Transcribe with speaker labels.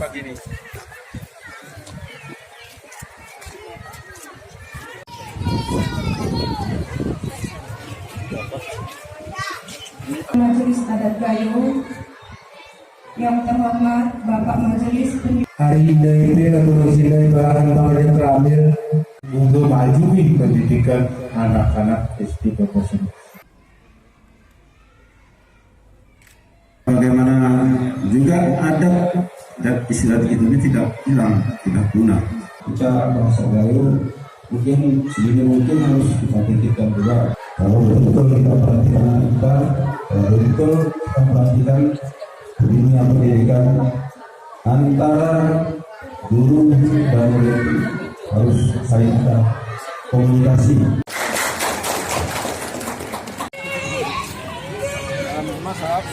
Speaker 1: pagi ini.
Speaker 2: Majelis Adat Gayo, yang terhormat Bapak Majelis
Speaker 3: hari ini mengurusi bahan yang terakhir untuk maju pendidikan anak-anak SD Pekosan.
Speaker 4: Bagaimana juga adab dan istiadat ini tidak hilang, tidak punah.
Speaker 3: Bicara bahasa Gayo mungkin sebisa mungkin harus kita titipkan juga. Kalau betul kita perhatikan kita, kalau betul kita perhatikan dunia pendidikan antara guru dan murid harus saling komunikasi.
Speaker 1: Maaf,